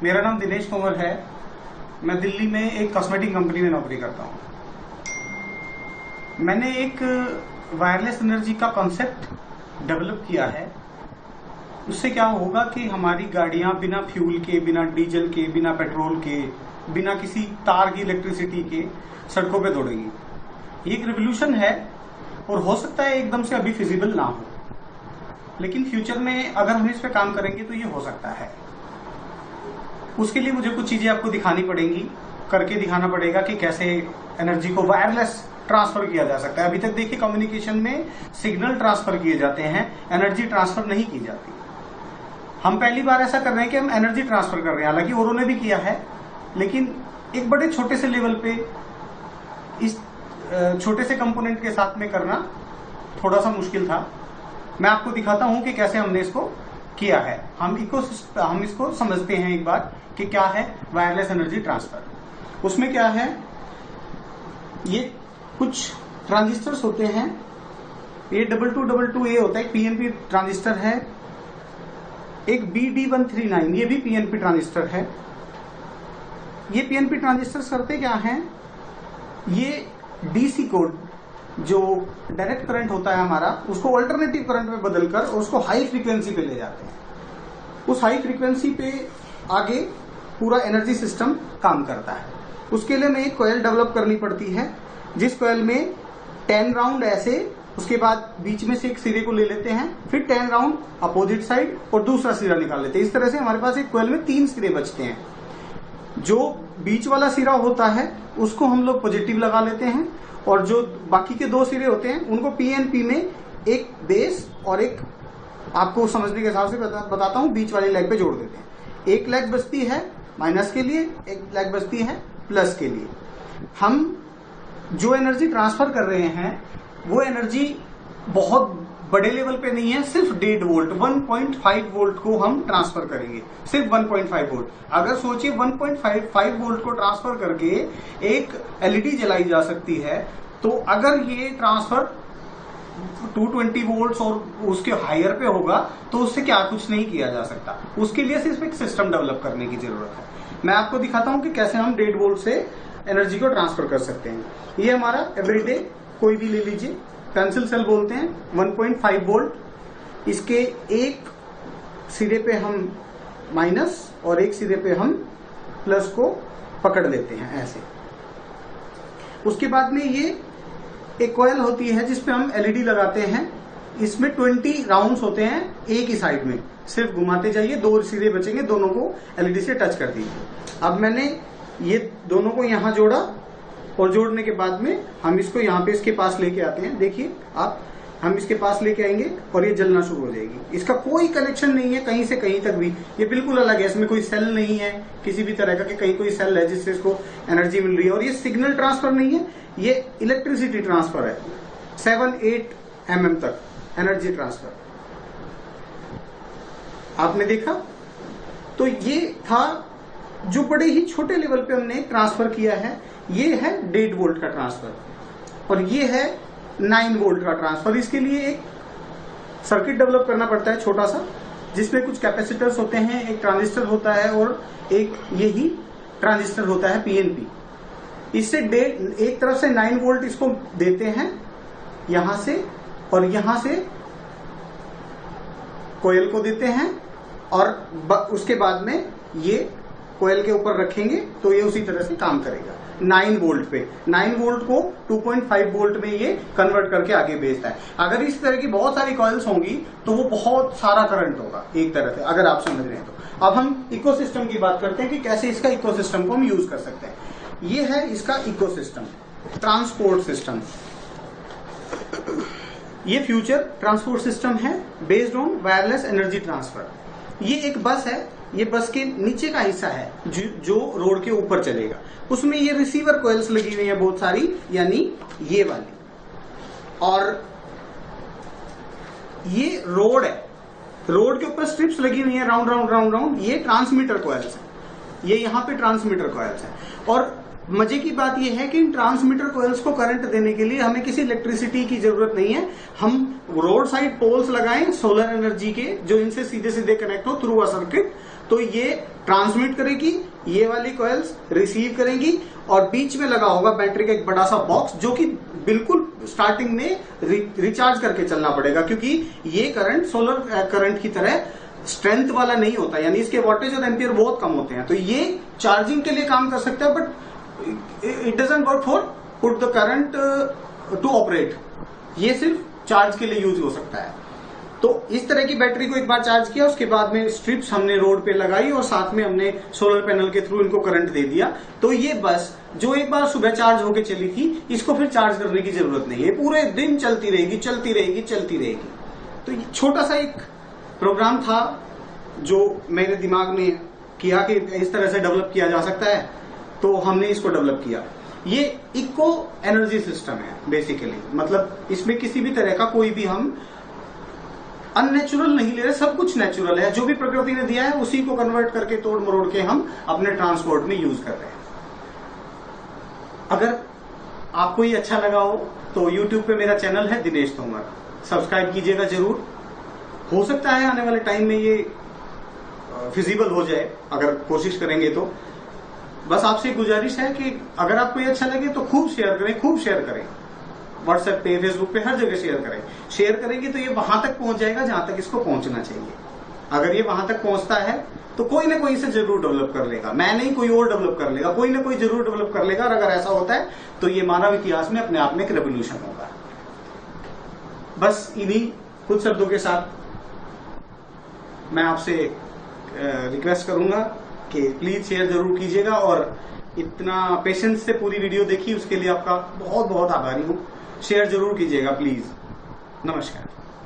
मेरा नाम दिनेश कंवर है। मैं दिल्ली में एक कॉस्मेटिक कंपनी में नौकरी करता हूँ। मैंने एक वायरलेस एनर्जी का कॉन्सेप्ट डेवलप किया है। उससे क्या होगा कि हमारी गाड़ियां बिना फ्यूल के, बिना डीजल के, बिना पेट्रोल के, बिना किसी तार की इलेक्ट्रिसिटी के सड़कों पे दौड़ेगी। ये एक रिवोल्यूशन है और हो सकता है एकदम से अभी फिजिबल ना हो, लेकिन फ्यूचर में अगर हम इस पे काम करेंगे तो ये हो सकता है। उसके लिए मुझे कुछ चीजें आपको दिखानी पड़ेंगी, करके दिखाना पड़ेगा कि कैसे एनर्जी को वायरलेस ट्रांसफर किया जा सकता है। अभी तक देखिए कम्युनिकेशन में सिग्नल ट्रांसफर किए जाते हैं, एनर्जी ट्रांसफर नहीं की जाती। हम पहली बार ऐसा कर रहे हैं कि हम एनर्जी ट्रांसफर कर रहे हैं, हालांकि औरों ने भी किया है, लेकिन एक बड़े छोटे से लेवल पे इस छोटे से कंपोनेंट के साथ में करना थोड़ा सा मुश्किल था। मैं आपको दिखाता हूं कि कैसे हमने इसको किया है। हम इसको समझते हैं एक बार कि क्या है वायरलेस एनर्जी ट्रांसफर। उसमें क्या है, ये कुछ ट्रांजिस्टर्स होते हैं। ये 2222A होता है, एक पीएनपी ट्रांजिस्टर है। एक BD139 ये भी पीएनपी ट्रांजिस्टर है। ये पीएनपी ट्रांजिस्टर्स करते क्या हैं, ये डीसी कोड जो डायरेक्ट करंट होता है हमारा, उसको अल्टरनेटिव करंट में बदलकर उसको हाई फ्रीक्वेंसी पे ले जाते हैं। उस हाई फ्रीक्वेंसी पे आगे पूरा एनर्जी सिस्टम काम करता है। उसके लिए हमें एक कॉइल डेवलप करनी पड़ती है, जिस कॉइल में 10 राउंड ऐसे, उसके बाद बीच में से एक सिरे को ले लेते हैं, फिर 10 राउंड अपोजिट साइड और दूसरा सिरा निकाल लेते हैं। इस तरह से हमारे पास एक कॉइल में 3 सिरे बचते हैं। जो बीच वाला सिरा होता है उसको हम लोग पॉजिटिव लगा लेते हैं, और जो बाकी के 2 सिरे होते हैं उनको पीएनपी में एक बेस और एक, आपको समझने के हिसाब से बताता हूं, बीच वाली लेग पे जोड़ देते हैं। एक लेग बचती है माइनस के लिए, एक लेग बचती है प्लस के लिए। हम जो एनर्जी ट्रांसफर कर रहे हैं वो एनर्जी बहुत बड़े लेवल पे नहीं है, सिर्फ 1.5 वोल्ट 1.5 वोल्ट को हम ट्रांसफर करेंगे, सिर्फ 1.5 वोल्ट। अगर सोचिए 1.5 वोल्ट को ट्रांसफर करके एक एलईडी जलाई जा सकती है, तो अगर ये ट्रांसफर 220 वोल्ट्स और उसके हायर पे होगा तो उससे क्या कुछ नहीं किया जा सकता। उसके लिए सिर्फ एक सिस्टम डेवलप करने की जरूरत है। मैं आपको दिखाता हूं कि कैसे हम 1.5 वोल्ट से एनर्जी को ट्रांसफर कर सकते हैं। ये हमारा एवरीडे कोई भी ले लीजिए, पेंसिल सेल बोलते हैं, 1.5 वोल्ट। इसके एक सिरे पे हम माइनस और एक सिरे पे हम प्लस को पकड़ लेते हैं ऐसे। उसके बाद में ये एक कॉइल होती है जिसपे हम एलईडी लगाते हैं। इसमें 20 राउंड्स होते हैं एक ही साइड में, सिर्फ घुमाते जाइए, 2 सिरे बचेंगे, दोनों को एलईडी से टच कर दीजिए। अब मैंने ये दोनों को यहां जोड़ा और जोड़ने के बाद में हम इसको यहाँ पे इसके पास लेके आते हैं। देखिए आप, हम इसके पास लेके आएंगे और ये जलना शुरू हो जाएगी। इसका कोई कनेक्शन नहीं है कहीं से कहीं तक भी, ये बिल्कुल अलग है। इसमें कोई सेल नहीं है किसी भी तरह का कि कहीं कोई सेल है जिससे इसको एनर्जी मिल रही है। और ये सिग्नल ट्रांसफर नहीं है, ये इलेक्ट्रिसिटी ट्रांसफर है। 7-8 mm तक एनर्जी ट्रांसफर आपने देखा। तो ये था जो बड़े ही छोटे लेवल पे हमने ट्रांसफर किया है। ये है 1.5 वोल्ट का ट्रांसफर और ये है 9 वोल्ट का ट्रांसफर। इसके लिए एक सर्किट डेवलप करना पड़ता है छोटा सा, जिसमें कुछ कैपेसिटर्स होते हैं, एक ट्रांजिस्टर होता है और एक यही ट्रांजिस्टर होता है पीएनपी। इससे एक तरफ से 9 वोल्ट इसको देते हैं यहां से, और यहां से कोयल को देते हैं, और उसके बाद में ये कोयल के ऊपर रखेंगे तो ये उसी तरह से काम करेगा 9 वोल्ट पे। 9 वोल्ट को 2.5 वोल्ट में ये कन्वर्ट करके आगे भेजता है। अगर इस तरह की बहुत सारी कॉइल्स होंगी तो वो बहुत सारा करंट होगा एक तरह से, अगर आप समझ रहे हैं तो। अब हम इकोसिस्टम की बात करते हैं कि कैसे इसका इकोसिस्टम को हम यूज कर सकते हैं। ये है इसका इकोसिस्टम, ट्रांसपोर्ट सिस्टम। ये फ्यूचर ट्रांसपोर्ट सिस्टम है based on wireless energy transfer. ये एक बस है, ये बस के नीचे का हिस्सा है जो रोड के ऊपर चलेगा। उसमें ये रिसीवर कॉइल्स लगी हुई है बहुत सारी, यानी ये वाली, और ये रोड है। रोड के ऊपर स्ट्रिप्स लगी हुई है राउंड राउंड राउंड राउंड, ये ट्रांसमीटर कॉइल्स है। ये यहाँ पे ट्रांसमीटर कॉइल्स है। और मजे की बात यह है कि इन ट्रांसमीटर कॉइल्स को करंट देने के लिए हमें किसी इलेक्ट्रिसिटी की जरूरत नहीं है। हम रोड साइड पोल्स लगाएं सोलर एनर्जी के, जो इनसे सीधे सीधे कनेक्ट हो थ्रू अ सर्किट, तो ये ट्रांसमिट करेगी, ये वाली कॉइल्स रिसीव करेंगी, और बीच में लगा होगा बैटरी का एक बड़ा सा बॉक्स, जो कि बिल्कुल स्टार्टिंग में रिचार्ज करके चलना पड़ेगा, क्योंकि ये करंट सोलर करंट की तरह स्ट्रेंथ वाला नहीं होता, यानी इसके वोल्टेज और एम्पियर बहुत कम होते हैं। तो ये चार्जिंग के लिए काम कर सकता है, but it doesn't work for put the current to operate. ये सिर्फ चार्ज के लिए यूज हो सकता है। तो इस तरह की बैटरी को एक बार चार्ज किया, उसके बाद में स्ट्रिप्स हमने रोड पे लगाई और साथ में हमने सोलर पैनल के थ्रू इनको करंट दे दिया। तो ये बस जो एक बार सुबह चार्ज होके चली थी, इसको फिर चार्ज करने की जरूरत नहीं है, पूरे दिन चलती रहेगी चलती रहेगी चलती रहेगी। तो ये छोटा सा एक प्रोग्राम था जो मेरे दिमाग में किया कि इस तरह से डेवलप किया जा सकता है, तो हमने इसको डेवलप किया। ये इको एनर्जी सिस्टम है बेसिकली, मतलब इसमें किसी भी तरह का कोई भी हम अननेचुरल नहीं ले रहे, सब कुछ नेचुरल है। जो भी प्रकृति ने दिया है उसी को कन्वर्ट करके तोड़ मरोड़ के हम अपने ट्रांसपोर्ट में यूज कर रहे हैं। अगर आपको ये अच्छा लगा हो तो YouTube पे मेरा चैनल है दिनेश तोमर, सब्सक्राइब कीजिएगा जरूर। हो सकता है आने वाले टाइम में ये फिजिबल हो जाए, अगर कोशिश करेंगे तो। बस आपसे गुजारिश है कि अगर आपको ये अच्छा लगे तो खूब शेयर करें, खूब शेयर करें, व्हाट्सएप पे, फेसबुक पे, हर जगह शेयर करें। शेयर करेंगे तो ये वहां तक पहुंच जाएगा जहां तक इसको पहुंचना चाहिए। अगर ये वहां तक पहुंचता है तो कोई ना कोई इसे जरूर डेवलप कर लेगा, मैं नहीं, कोई और डेवलप कर लेगा, कोई ना कोई जरूर डेवलप कर लेगा। और अगर ऐसा होता है तो ये मानव इतिहास में अपने आप में एक रेवोल्यूशन होगा। बस इन्हीं कुछ शब्दों के साथ मैं आपसे रिक्वेस्ट करूंगा कि प्लीज शेयर जरूर कीजिएगा, और इतना पेशेंस से पूरी वीडियो देखी उसके लिए आपका बहुत बहुत आभारी हूं। शेयर जरूर कीजिएगा प्लीज। नमस्कार।